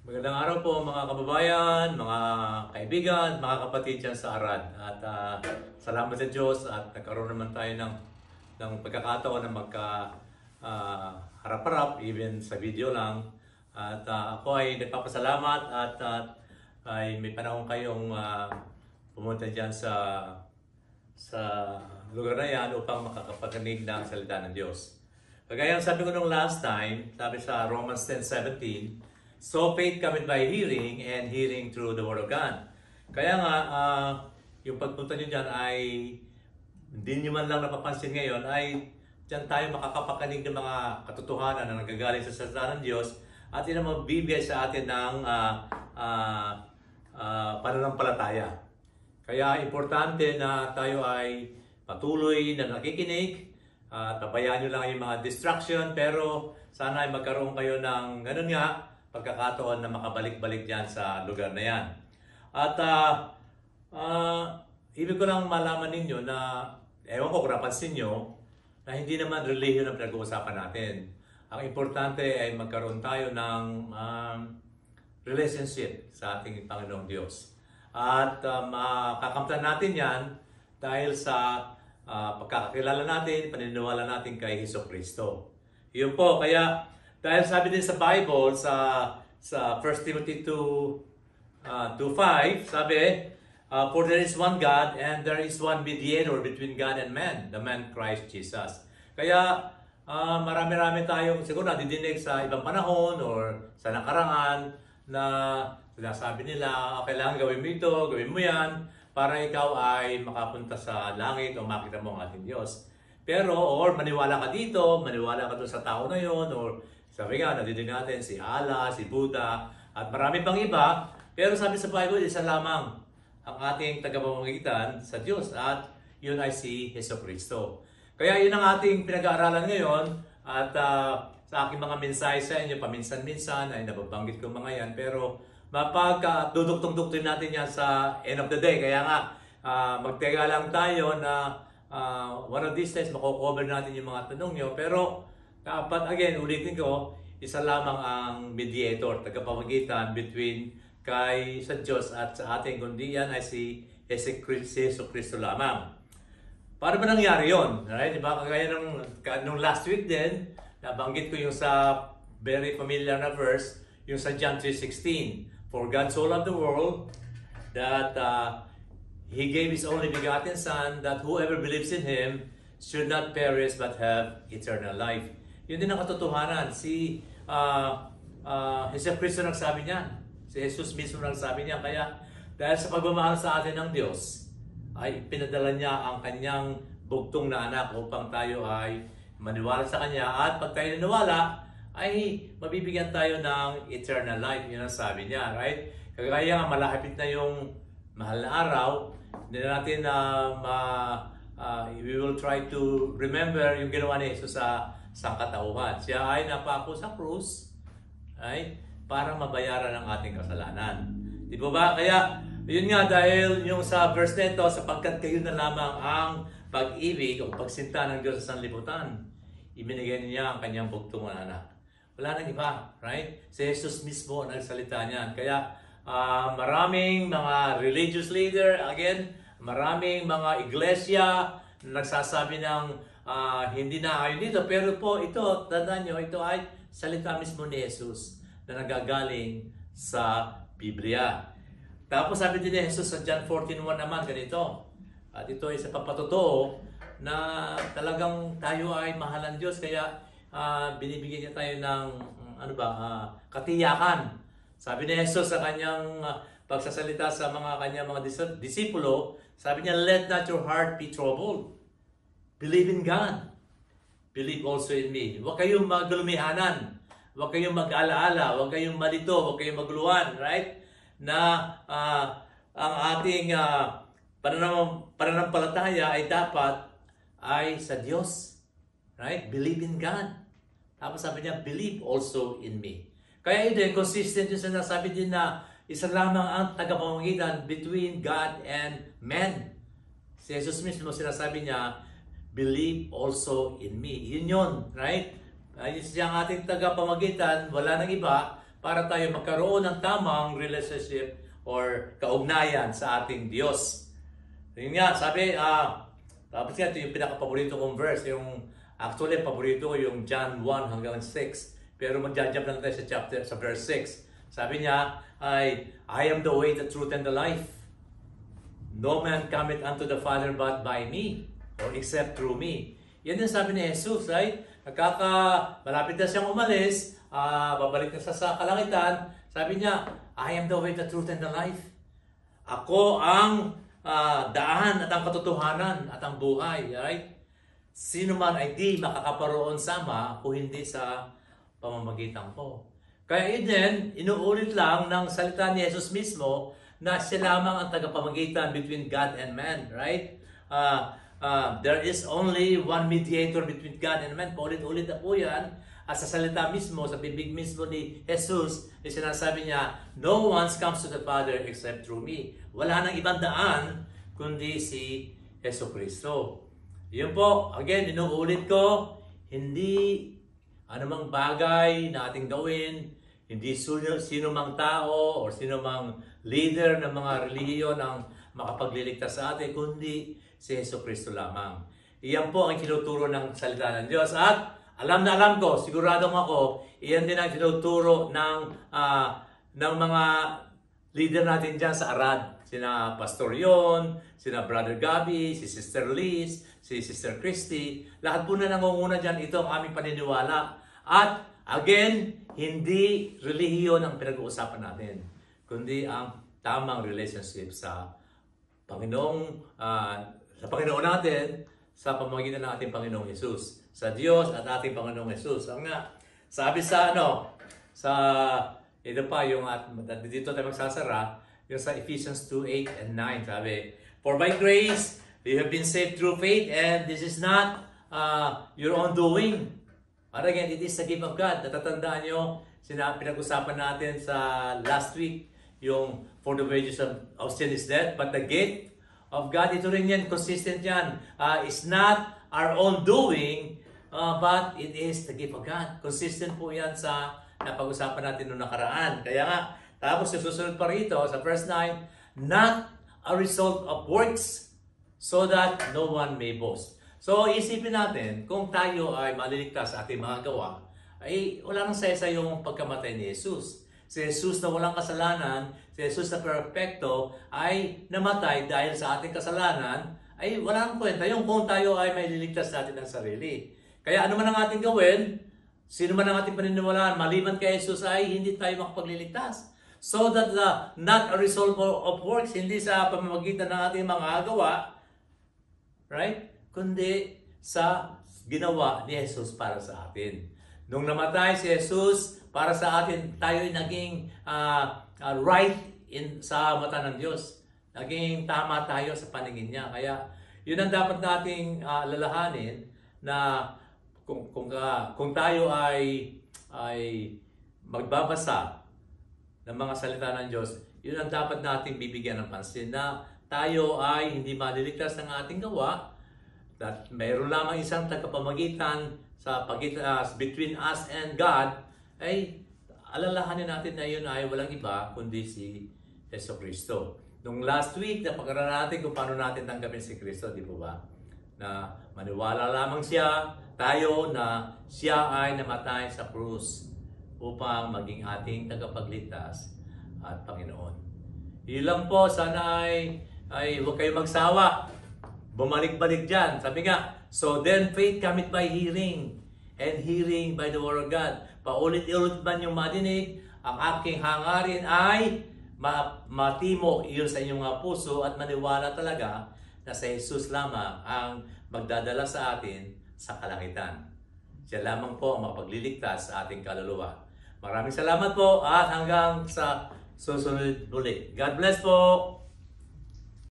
Magandang araw po mga kababayan, mga kaibigan, mga kapatid dyan sa Arad. At salamat sa Diyos at nagkaroon naman tayo ng pagkakataon na harap-harap, even sa video lang. At ako ay nagpapasalamat at ay may panahon kayong pumunta dyan sa lugar na yan upang makakapagkinig ng salita ng Diyos. Kagaya ang sabi ko nung last time, sabi sa Romans 10:17, so faith cometh by hearing, and hearing through the Word of God. Kaya nga, yung pagpunta nyo dyan ay hindi nyo man lang napapansin ngayon, ay dyan tayo makakapakinig ng mga katotohanan na nagagaling sa salita ng Diyos at yun ang magbibigay sa atin ng pananampalataya. Kaya importante na tayo ay patuloy na nakikinig, tabayaan nyo lang yung mga distraction, pero sana ay magkaroon kayo ng ganun nga, pagkakataon na makabalik-balik dyan sa lugar na yan. At ibig ko lang malaman ninyo na, ewan ko kung napansin nyo, na hindi naman religion ang pinag-uusapan natin. Ang importante ay magkaroon tayo ng relationship sa ating Panginoong Diyos. At makakamtan natin yan dahil sa pagkakakilala natin, paniniwala natin kay Jesucristo. Yun po, kaya dahil sabi din sa Bible, sa 1 Timothy 2:5, sabi, for there is one God and there is one mediator between God and man, the man Christ Jesus. Kaya marami-rami tayong siguro nadidinig sa ibang panahon or sa nakaraan na sinasabi nila, kailangan gawin mo ito, gawin mo yan, para ikaw ay makapunta sa langit o makita mo ang ating Diyos. Pero, or maniwala ka dito, maniwala ka doon sa tao na yon, or sabi nga, nadidinig natin si Allah, si Buddha, at marami pang iba. Pero sabi sa Bible, isa lamang ang ating tagapamagitan sa Diyos at yun ay si Jesucristo. Kaya yun ang ating pinag-aaralan ngayon at sa aking mga mensahe sa inyo, paminsan-minsan ay nababanggit ko mga yan. Pero mapagdudugtong-dugtong natin yan sa end of the day. Kaya nga, magtega lang tayo na one of these days, mako-cover natin yung mga tanong nyo. Pero dapat, again, ulitin ko, isa lamang ang mediator, tagapamagitan between kay sa Diyos at sa ating kundi yan ay si Jesucristo lamang. Paano ba nangyari yun? Right? Diba? Kagaya nung last week din, nabanggit ko yung sa very familiar na verse, yung sa John 3:16. For God so loved the world that He gave His only begotten Son, that whoever believes in Him should not perish but have eternal life. Yun din ang katotohanan. Si Jesucristo nagsabi niya. Si Jesus mismo nagsabi niya. Kaya dahil sa pagmamahal sa atin ng Diyos, ay pinadala niya ang kanyang bugtong na anak upang tayo ay maniwala sa kanya. At pag tayo naniwala, ay mabibigyan tayo ng eternal life. Yun ang sabi niya. Right? Kaya nga malapit na yung mahal na araw, hindi na natin we will try to remember yung ginawa ni Jesus sa sangkatauhan. Siya ay napako sa krus ay para mabayaran ang ating kasalanan. Di ba ba? Kaya yun nga, dahil yung sa verse nito, sapagkat kayo na lamang ang pag-ibig o pagsinta ng Diyos sa sanlibutan, ibinigay niya ang kanyang bugtong na anak. Wala nang iba, right? Si Jesus mismo ang nagsalita niyan. Kaya maraming mga religious leader, again, maraming mga iglesia na nagsasabi ng hindi na ayon dito. Pero po ito, tandaan nyo, ito ay salita mismo ni Jesus na nagagaling sa Biblia. Tapos sabi din ni Jesus sa John 14:1 naman, ganito. At ito ay sa papatotoo na talagang tayo ay mahal ng Diyos. Kaya binibigyan niya tayo ng katiyakan. Sabi ni Jesus sa kanyang pagsasalita sa kanyang mga disipulo, sabi niya, let not your heart be troubled. Believe in God. Believe also in me. Huwag kayong maglumihanan. Huwag kayong mag-alaala. Huwag kayong malito. Huwag kayong magluhan. Right? Na ang ating pananampalataya ay dapat ay sa Diyos. Right? Believe in God. Tapos sabi niya, believe also in me. Kaya ito, consistent yung sinasabi din na isa lamang ang tagapamagitan between God and man. Si Jesus mismo sinasabi niya, believe also in me. Yun yun, right? Siya ang ating tagapamagitan, wala nang iba. para tayo magkaroon ng tamang relationship or kaugnayan sa ating Diyos. Yun nga, sabi, tapos nga ito yung pinaka-paborito kong verse, actually, paborito ko yung John 1 hanggang 6. Pero mag-jump lang tayo sa verse 6. Sabi niya, I am the way, the truth, and the life. No man cometh unto the Father but by me, or except through me. Yan yung sabi ni Jesus, right? Malapit na siyang umalis, babalik na sa kalangitan. Sabi niya, I am the way, the truth, and the life. Ako ang daan at ang katotohanan at ang buhay, right? Sino man ay di makakaparoon sa Ama kung hindi sa pamamagitan ko. Kaya din, inuulit lang ng salita ni Jesus mismo na siya lamang ang tagapamagitan between God and man, right? There is only one mediator between God and man. Paulit-ulit na po yan. At sa salita mismo, sa bibig mismo ni Jesus, sinasabi niya, no one comes to the Father except through me. Wala nang ibang daan kundi si Jesucristo. Yun po, again, inuulit ko, hindi anumang bagay na ating gawin, hindi sino mang tao o sino mang leader ng mga relihiyon ang makapagliligtas sa atin, kundi si Jesucristo lamang. Iyan po ang tinuturo ng salita ng Diyos. At alam na alam ko, siguradong ako, iyan din ang tinuturo ng mga leader natin dyan sa Arad. Sina Pastor Yon, sina Brother Gabby, si Sister Liz, si Sister Christy. Lahat po na nangunguna dyan, ito ang aming paniniwala. At again, hindi relihiyon ang pinag-uusapan natin, kundi ang tamang relationship sa Panginoon natin, sa pamamagitan ng ating Panginoong Hesus, sa Diyos at ating Panginoong Hesus. Ang nga, sabi ito pa yung, dito tayo magsasara, yung sa Ephesians 2:8 and 9, sabi, for by grace, you have been saved through faith, and this is not your own doing. But again, it is the gift of God. Natatandaan nyo, pinag-usapan natin sa last week, yung for the wages of sin is death, but the gift of God, ito rin yan, consistent yan. It's not our own doing, but it is the gift of God. Consistent po yan sa napag-usapan natin noong nakaraan. Kaya nga, tapos yung susunod pa rito, sa verse 9, not a result of works, so that no one may boast. So, isipin natin, kung tayo ay maliligtas sa ating mga gawa, ay wala nang saysa yung pagkamatay ni Jesus. Si Jesus na walang kasalanan, si Jesus na perfecto, ay namatay dahil sa ating kasalanan, ay wala nang kwenta yung kung tayo ay may liligtas natin ng sarili. Kaya ano man ang ating gawin, sino man ang ating paniniwalaan, maliban kay Jesus ay hindi tayo makapagliligtas. So that not a result of works, hindi sa pamamagitan ng ating mga gawa, right? Kundi sa ginawa ni Jesus para sa atin. Nung namatay si Jesus para sa atin, tayo ay naging right sa mata ng Diyos. Naging tama tayo sa paningin niya. Kaya yun ang dapat nating lalahanin na kung tayo ay magbabasa ng mga salita ng Diyos, yun ang dapat nating bibigyan ng pansin na tayo ay hindi maliligtas ng ating gawa, that mayroon lamang isang tagapamagitan between us and God, ay alalahanin natin na yun ay walang iba kundi si Jesucristo. Nung last week, napag-aralan natin kung paano natin tanggapin si Kristo, di po ba? Na maniwala lamang tayo na siya ay namatay sa krus upang maging ating tagapagligtas at Panginoon. Yun lang po, sana ay huwag kayo magsawa. Bumalik-balik dyan. Sabi nga, so then faith cometh by hearing, and hearing by the word of God. Paulit-ulit man yung madinig, ang aking hangarin ay matimo iyon sa inyong mga puso at maniwala talaga na sa Jesus lamang ang magdadala sa atin sa kalangitan. Siya lamang po ang mapagliligtas sa ating kaluluwa. Maraming salamat po at hanggang sa susunod muli. God bless po!